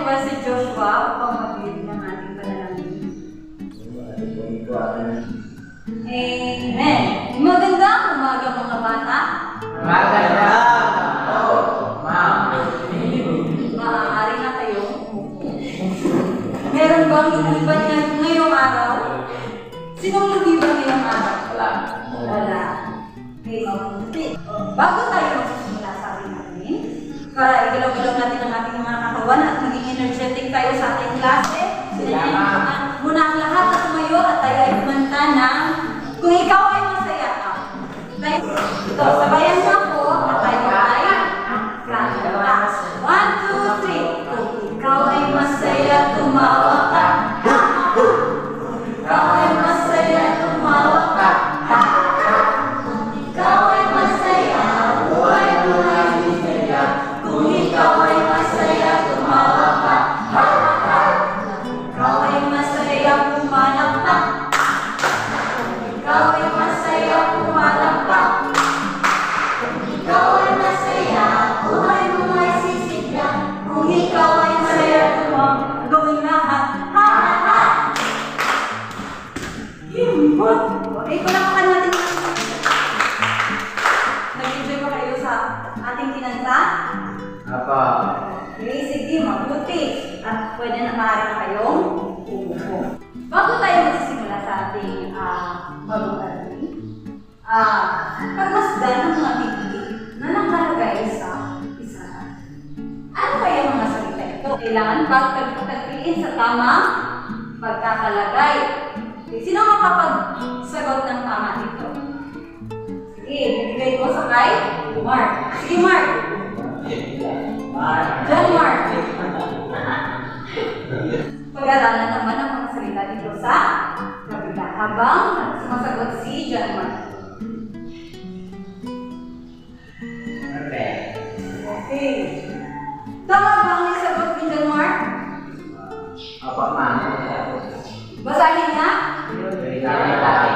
ba si Joshua upang mag-lead ng ating panalangin? Amen. Magandang umaga mga bata. Maaari na kayong umupo. Meron bang lumiban niya ngayong araw? Sinong lumiban ngayong araw? Wala. Okay, mabuti. Bago tayo magsisimula sa ating natin, para igalaw-galaw natin ang ating mga katawan at maging energetic tayo sa ating klase, sinanyayahan muna ang lahat na tumayo at tayo ay kumanta ng Kung Ikaw ay Masaya Ka. Ito, sabayan mo ako at tayo ay kanta. 1, 2, 3. Kung ikaw ay masaya, tumawa ka. Kung ikaw ay masaya, tumawa ka. Kung ikaw ay masaya, buhay mo ay masaya. Kung ikaw ay masaya, tumawa ka. Kung ikaw ay masaya, pumalakpak. Kung ikaw ay masaya, pumalakpak. Kung ikaw ay masaya, buhay mo ay sisigla. Kung ikaw ay masaya, gawin lahat. Ha ha ha! Himbot! Okay, palakpakan natin. Nag-enjoy ba kayo sa ating kinanta? Okay, sige, mabuti. At pwede na maaari na kayong umupo. Bago tayo magsisimula sa ating bagong galing, pagmasdan ng mga bibig na nakalagay sa isa. Ano kaya mga salita ito? Kailangan pagtagpiin sa tamang pagkakalagay. Okay, sino makapagsagot ng tama dito? Sige, bibigay ko sa kay Mark. Sige, Mark. John Mark. Pag-aralan naman ang mga salita dito sa kabila habang sumasagot si John Mark. Okay. Tama ba ang isagot ni John Mark? Basahin niya. Unitary.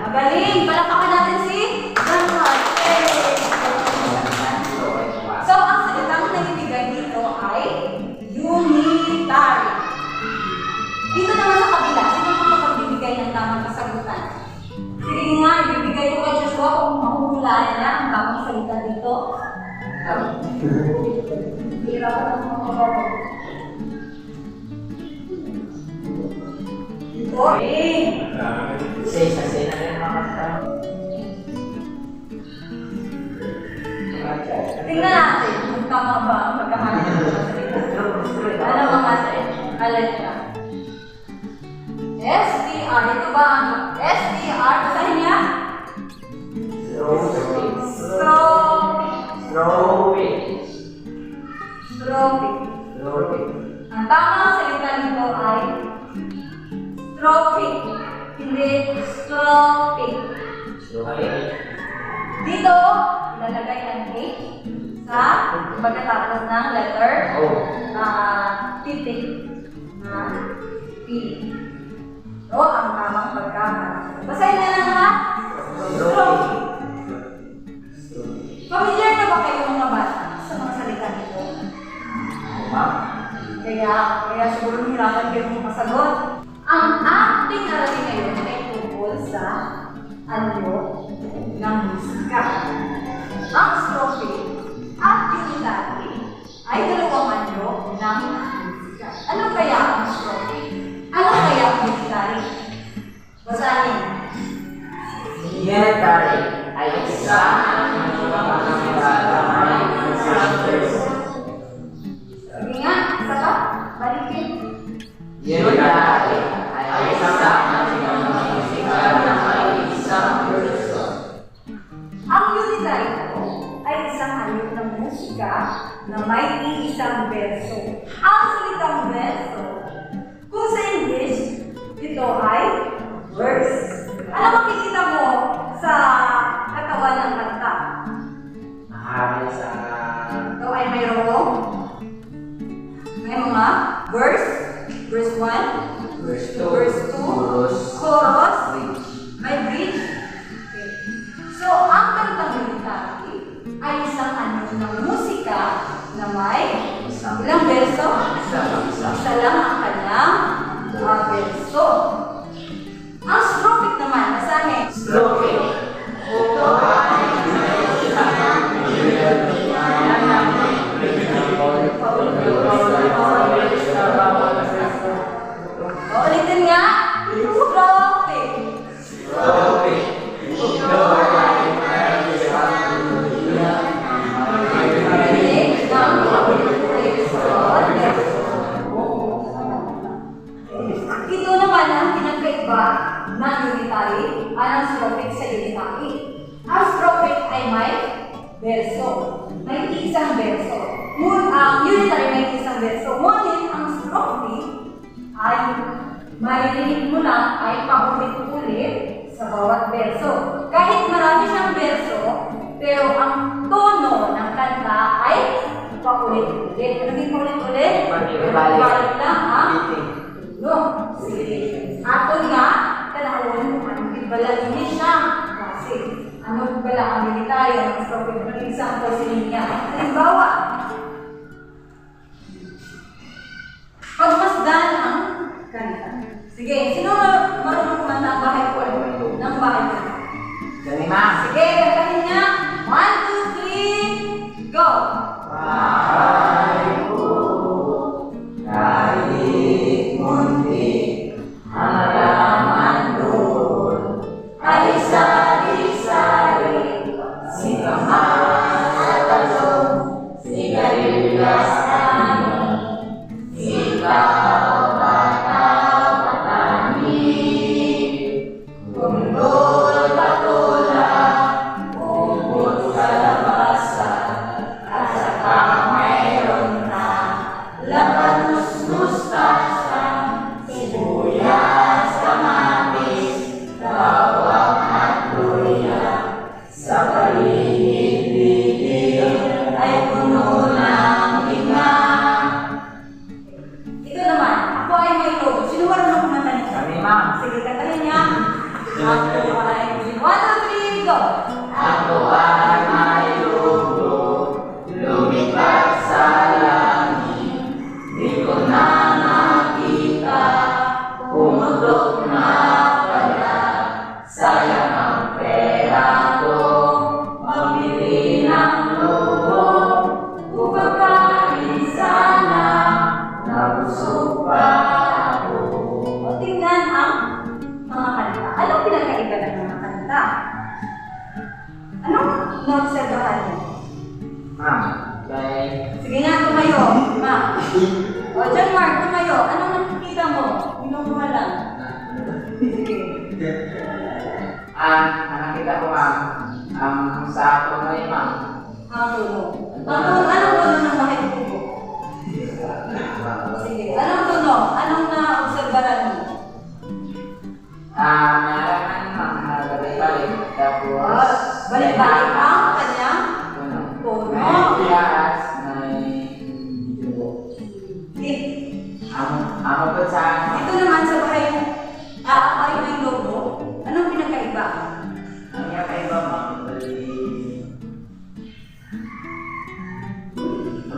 Magaling. Palakpakan natin si John Mark. So, ang salitang naibigay dito ay unitary. Dito naman sa kabila, sino makapagbibigay ng tamang kasagutan? Sige nga, ibibigay ko kay Joshua kung mahuhulaan niya ang tamang salita dito. Hirap ako ng mga babaw. Ito. Tingnan natin kung tama ba ang pagkahanap ng mga salita. Ano mga salita? STR. Ito ba ang STR? Basahin niya? Strophic. Ang tamang salita nito ay strophic. Hindi strophic. Dito, ilalagay ang H sa pagkatapos ng letter titik na P. So, ang tamang pagkahanap. Basahin na lang ha? Strophic. Familiar na ba kayo mga bata sa mga salita nito? Kaya siguro hirapan kayo makasagot. Ang ating aralin ngayon ay tungkol sa anyo ng musika. Ang strophic at unitary ay dalawang anyo ng musika. Ano kaya ang strophic? Ano kaya ang unitary? Basahin. Unitary ay isang anyo ng musika na may isang verse. Sige nga, isa pa? Balikin. Unitary ay isang anyo ng musika na may isang verse. Ang unitary ay isang anyo ng musika na may iisang verso. Ang salitang verso, kung sa English, ito ay verse. Ano makikita mo sa katawan ng kanta? Ito ay mayroong may mga verse, verse 1, Verse 2, verse 2, chorus, may bridge. Okay. So, ang kantang unitary ay isang anyo ng Ilang verso? Isa. Isa lang ang kanyang verso. Ang strophic naman, basahin. Strophic. Ulitin nga. Strophic. Ito naman ang pinagkaiba ng unitary at ang strophic sa unitary. Ang strophic ay may verso. May isang verso. Ang unitary may isang verso. Ngunit ang strophic ay maririnig mo lang ay paulit-ulit sa bawat verso. Kahit marami siyang verso, pero ang tono ng kanta ay paulit-ulit. Ano din paulit-ulit? Balik lang, ha? No. Sige. Ato nga, tanawin mo, ano ibala niya siya? Kasi, ano ibala ang military, ang strophic, ng example sa niya. Halimbawa, pagmasdan ang kanta. Sige, sino marunong kumanta ang bahay ko? Ng bahay ko? Dali, ma'am. Sige, kantahin niya. 1, 2, 3, go! Bahay ko, kahit munti, ang halaman doon ay sari-sari, singkamas at talong, sigarilyas ani, sikaw patani, kundol patola, umbot sa labasan, at saka mayroon na labanos mustasa, sibuyas, kamatis, bawang at luya. Sa paligid-ligid ay puno ng hinga. Ito naman, ako ay may logo. Sino marunong kumanta nito? Kami, ma'am. Sige, kantahin niya. Ako ay 1, 2, 3, go! Ako ay may lugo, lumipad sa langit, di ko na nakita, pumutok na pala, sayang ang pera ko, pambili ng lugo, upakain sana, nabusog pa ako. O tingnan ang mga kanta. Anong pinagkaiba ng mga kanta? Anong naobserbahan niyo? Ma'am, like, Sige nga, tumayo. Ma'am. O, John Mark, tumayo. Anong nakikita mo? Binubuha lang. Sige. nakita ko, ma'am, sa tunay, ma'am. Ang tuno. Anong tuno ng bahay kubo? Sige. Anong tuno? Anong na-obserbahan mo? Nalaman, ma'am, balik-balik, tapos, Balik-balik ang kanyang tuno. tuno. May tiyaas, may dugo. Sige. Ako po sa Ito naman sa bahay mo. Ay may logo. Anong pinagkaiba? ang iya kay Ma'am.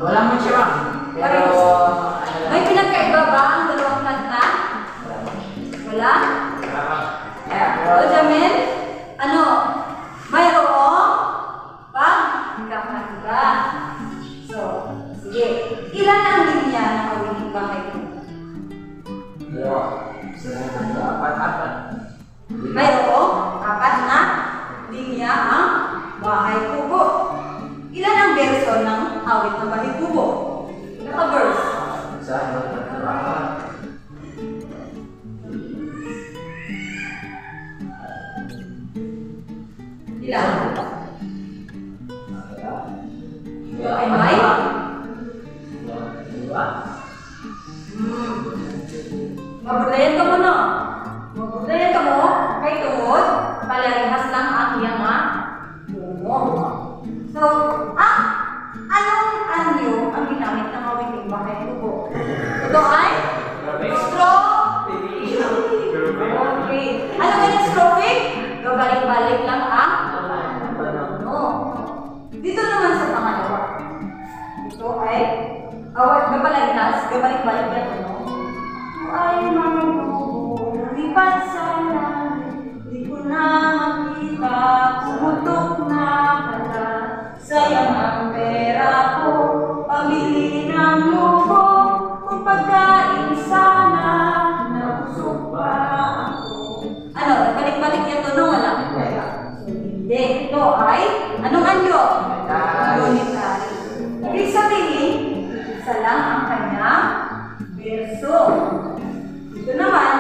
Wala mo siya, ma'am. Pero, May pinagkaiba ba ang dalawang kanta? Wala? O, Jamil? Ano? Mayroong pagkakaiba. So, sige. Ilan ang linya ng awiting bahay mo? Mayroong 4 na linya ang bahay kubo. Ilan ang verso ng awit ng bahay kubo? Naka-verse. Ilan? Ay, may? Mabudlayan ka mo, no? Mabudlayan ka mo, kay tungod, palarihas lang ang iyang tumo. So, anong anyo ang ginamit ng awiting bahay kubo? Ito ay? Strophic. Okay. Ano ba yung strophic? Gabalik-balik lang ang no. Dito naman sa pangalawa. Ito ay awat balik-balik yan, ano? Ay, mga lumipad sa langit, di ko na makita, sumutok na pala. Sayang ang pera ko, pamili ng luho, kung pagkain sana, nabusog pa ako. Ano, balik-balik yan to, no? Wala. Hindi, ito ay, anong anyo? Unitary. Ibig sabihin, isa lang ang kanyang verso. Ito naman,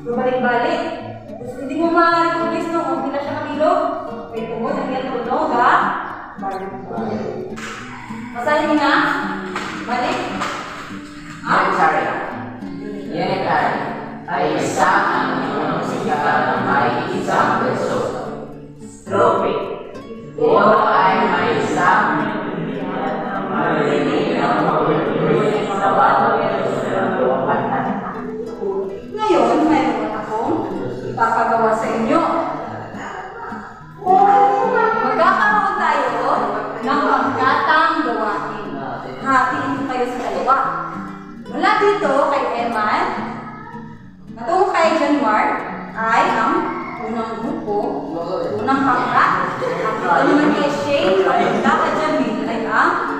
babalik-balik. Tapos hindi mo ma-recognize no, kung pila siya mabilog. May tungod, ang yan tunog, ha? Balik-balik. Masahin mo na? Balik? Unitary. Unitary ay isa ang musika na may isang verso. Strophe. Ito ay may isang sa bawat verso ng buong kanta. Ngayon, mayroon akong ipapagawa sa inyo. Magkakaroon tayo ng pagkatang gawain. Hatiin ko kayo sa dalawa. Mula dito kay Eman, natungo kay Januar, ay ang unang grupo, unang pangkat. At ito naman kay Shane, papunta kay Jamil, ay ang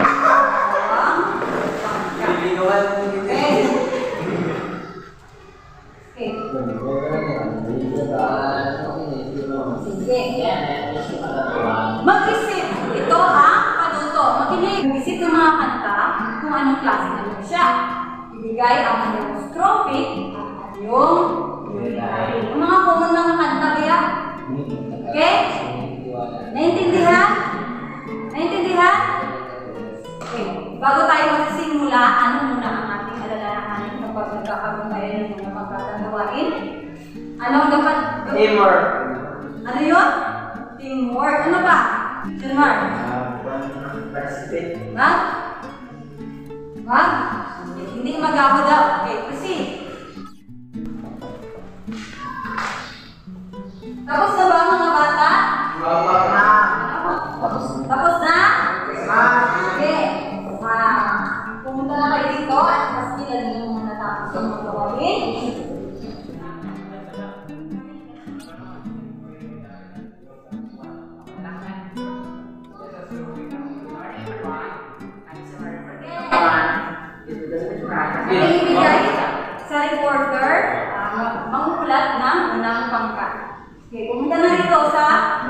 Sige. Mag-isip. Ito ang panuto. Makinig. Mag-isip ng mga kanta kung anong klase naman siya. Ibigay ang yung strophic at yung unitary. Ang mga common ng kanta kaya. Okay? Naintindihan? Naintindihan? Okay. Bago tayo magsisimula, ano muna ang ating alalahanin kapag nagkakaroon tayo ng mga pagkatang gawain? Anong dapat? Teamwork. Ano yun? Teamwork. Ano ba? Januar? Participate. Ha? Ha? Hindi mag-ako daw. Okay, proceed. Tapos na ba mga bata? Tapos na? Okay. Pumunta na kayo dito at mas kilala nyo mga natapos yung mga gawin. Ibigay sa reporter, mangulat ng unang pangkat. Okay, pumunta na rito sa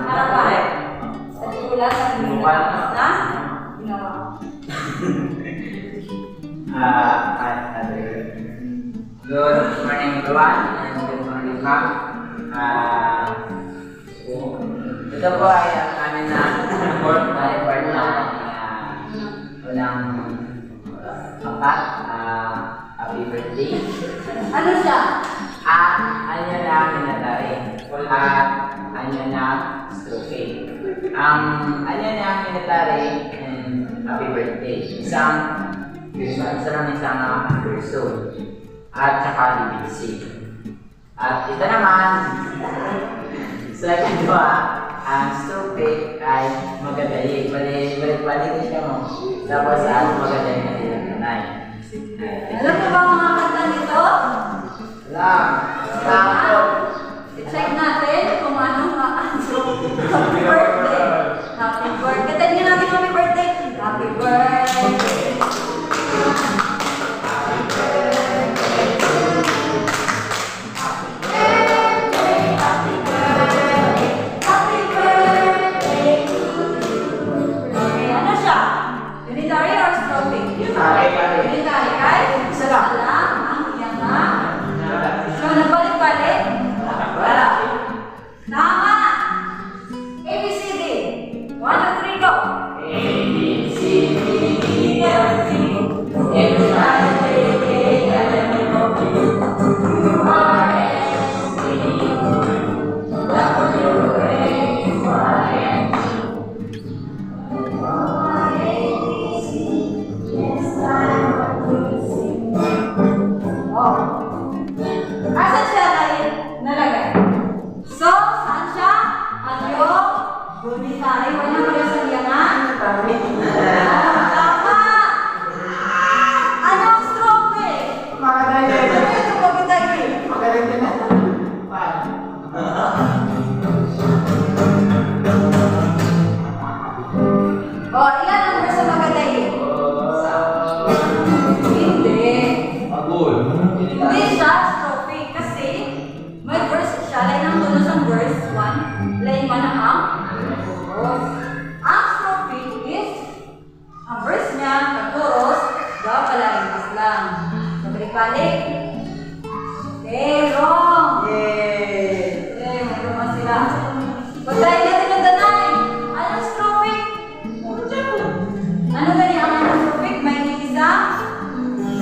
harapan. Sa titulat sa pinatapos na ginawa. Good morning everyone and good morning ma'am. Ito po ay ang amin na report na report na unang pangkat. Happy birthday. Ano siya? Anya na minatari at anya na strophe. Ang anya na minatari and happy birthday. Isang verso at saka DBC. At ito naman, sa kedua, ang strophe ay magadali. Balik-balik siya mo. Tapos magadali na din ang kanay. Alam mo ba ang mga kanta nito? I-check natin kung anong happy birthday. Happy birthday. Katayin nga natin happy birthday. Happy birthday. Unitary, right? Isa lang ang iyang so, nagbalik-balik. Hindi siya strophic kasi may verse siya. Line ang tono sa verse 1. Line 1 ang chorus. Ang strophic is ang verse niya, ang chorus, daw palarigas lang. So, balik-balik. Okay, wrong. Yay! Okay, may wrong sila. Pagkain natin ang danay. Anong strophic? Ano gani ang anong strophic? May isa?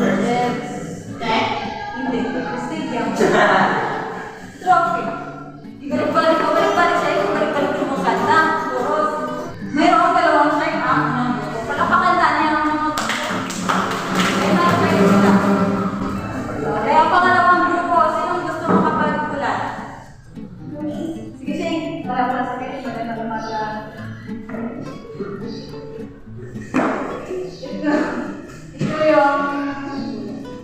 Hindi. Stadium. Strophic. Ibalik-balik siya. Ibalik-balik yung mga kanta. Chorus. Mayroong dalawang check ang unang grupo. Palakakanta niya ang mga sila. Kaya ang pangalawang grupo, sinong gusto makapagpulat? Sige, Shane. Para sa kayo, maganda umaga. Ito yung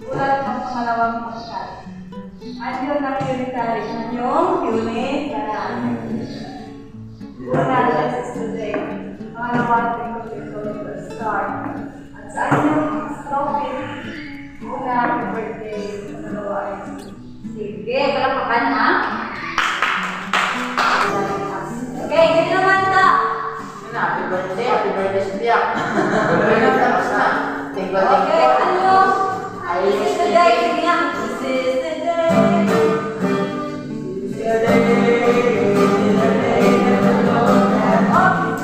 ulat ng pangalawang pagkat. Anong na unitary? Anong unit? Unitary is today. Pangalawa, twinkle, star. At sa anyong strophic, una, happy birthday. Pangalawa ay sige, palakpakan ha? Okay, ganyan naman ta. Happy birthday sa tiyak. Tapos na. Okay, ano? This is the day. Sige nga. This is the day. Oh,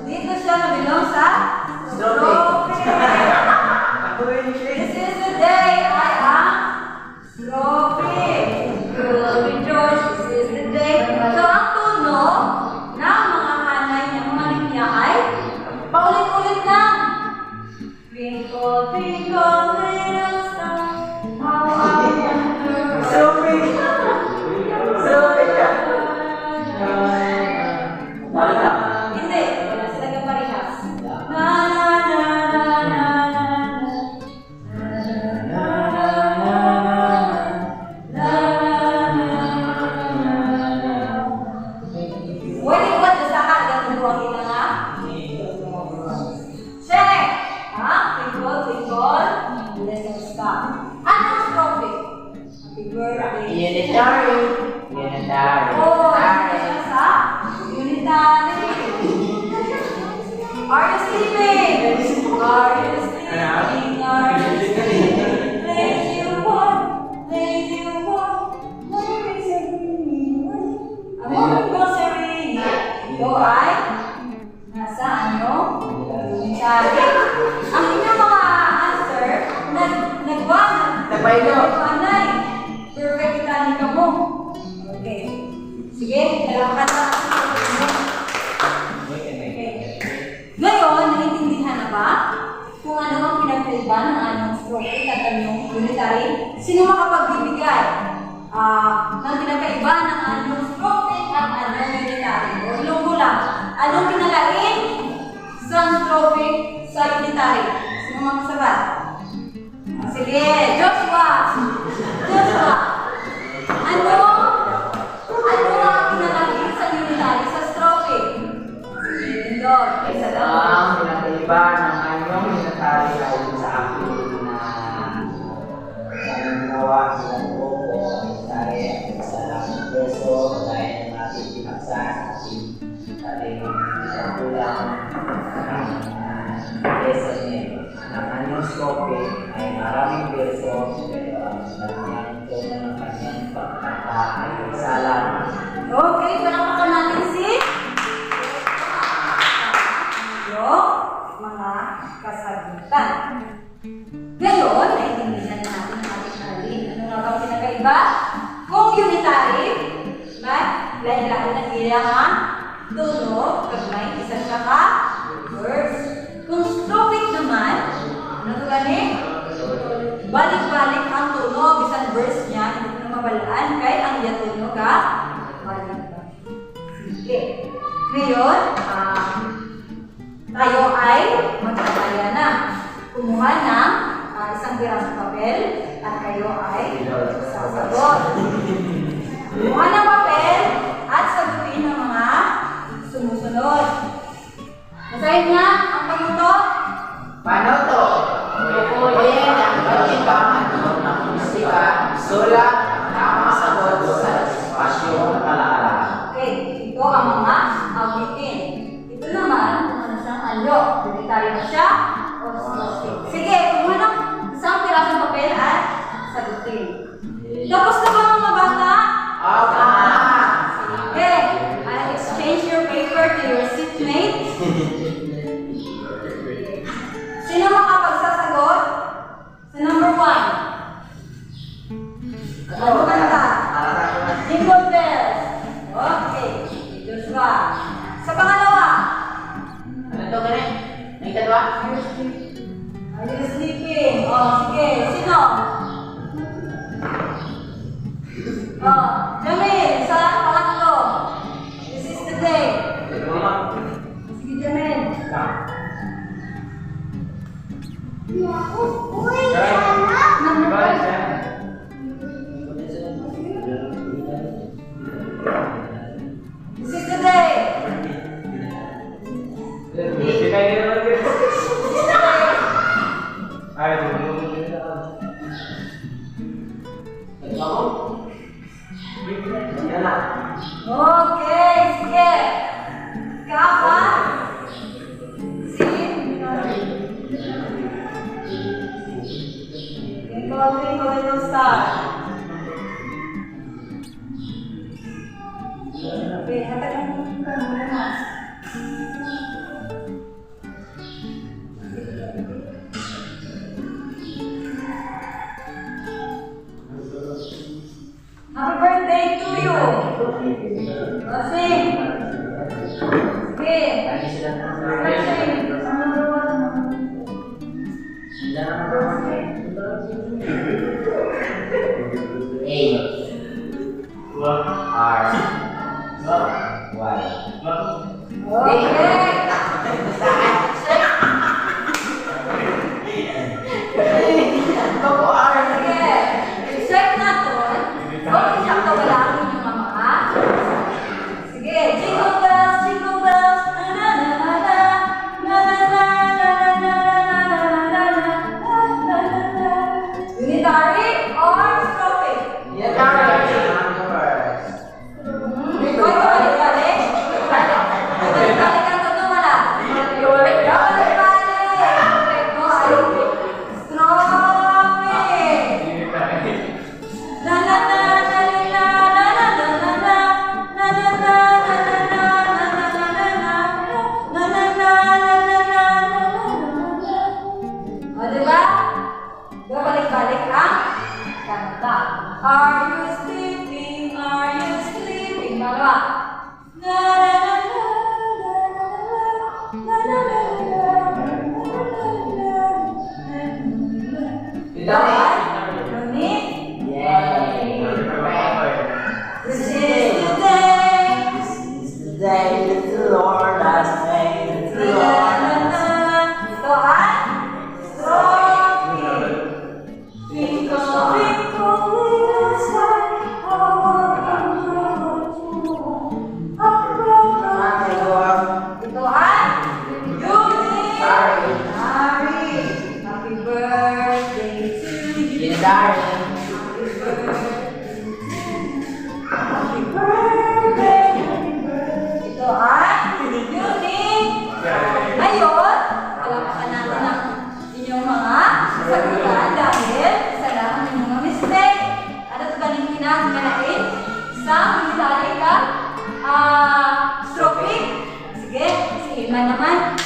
dito siya nabilong sa strophic. This is the day I am strophic. You will rejoice. This is the day. So, ang tuno ng mga hanay niya, mga linya ay paulit-ulit lang. Twinkle, twinkle, little star, how I wonder. Strophic. Hindi, wala sila ng parehas. Na na na na na na na. Pwede ko ba sa kagad ng buwang ina nga? Check! Ha? Twinkle, twinkle, little star. Anong strophic? Happy birthday. Unitary. Oh, hindi siya sa unitary. Are you sleeping? Are you sleeping? Are you sleeping? Lazy one, lazy one. Where is everyone? Among grocery. Ito ay nasa ano? Unitary. Ang inyong mga answer, nagwanag. Nagbaylo. Anay. Perfect itali ka mo. Okay. Sige, dalawang kanta. Okay. Ngayon, naiintindihan na ba kung ano ang pinagkaiba ng anong strophic at anong unitary? Sino makapagbibigay ng pinagkaiba ng anong strophic at anong unitary? O ilong ko lang. Anong pinalain sa strophic sa unitary? Sino makasabat? Sige, Joshua! Joshua! Ano ang pinalagay sa unitary sa strophic? Lindor, isa lang. Ang pinakaiba ng anyong unitary ay sa akin na ginawa silang grupo unitary at isa lang ng verso dahil ng ating pinaksa ating kulang lesson niya. Ang anyong strophic ay maraming verso pero ang kanyang tono ng kanyang pagkanta ay isa lang. Okay, palakpakan natin si yung mga kasagutan. Ngayon, naiintindihan natin ang ating aralin. Ano nga bang pinakaiba? Kung unitary, lain-lain na bilang ang tunog, pag may isa siya ka, verse. Kung strophic naman, ano ito gani? Balik-balik ang tunog, isang verse niya, hindi ko na mabalaan, kaya ang iya tunog ka, balik-balik. Sige. Ngayon, tayo ay magkakaya na. Kumuha ng isang pirasong papel at kayo ay sasagot. Kumuha ng papel at sagutin ng mga sumusunod. Basahin niya ang panuto. Paano to? Oye, bakit ba ang ano ng musika Are you sleeping? Oh, sige. Sino? Oh, Jamil, sa pangatlo. This is the day. Sige, Jamil. This is the day. Okay, sige. Kapan? Twinkle, little star. Okay, hatakan mo muna na. Happy birthday to you! Sing! Okay. Sing! Unitary or strophic? Are you sleeping? Are you sleeping? Malawa. Na na na na na na na na. This is the day that the Lord has made. Ito ay strophic. Twinkle, twinkle, little star, how wonderful ito ay Eugene. Harry. Happy birthday to you. Happy birthday. Ito ay Eugene. Ngayon, palakasan natin ang inyong mga sagutan dahil isa lang ang inyong mga mistake. Ano ito galing kinakalain? Isang unitary ka? Strophic? Sige, si Iman naman.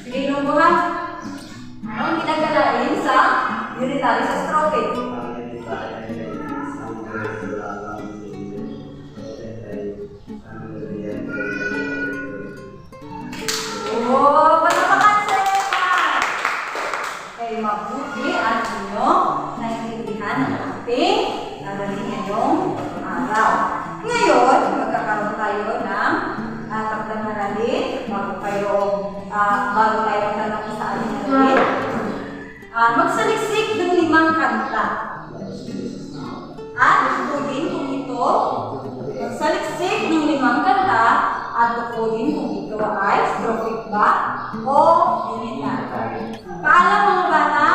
Sige, lungguhan. Anong kinakalain sa unitary sa strophic? Oh, panapakan sa Iman! Kaya mabuti at inyong naiintindihan ang ating gagawin ngayong araw. Ngayon, magkakaroon tayo ng takdang haralin bago tayo tanong sa ating haralin. Magsaliksik ng 5 kanta. At tukunin kung ito, magsaliksik ng 5 kanta at tukunin kung ito ay strophic ba o unitary. Paalam mga bata.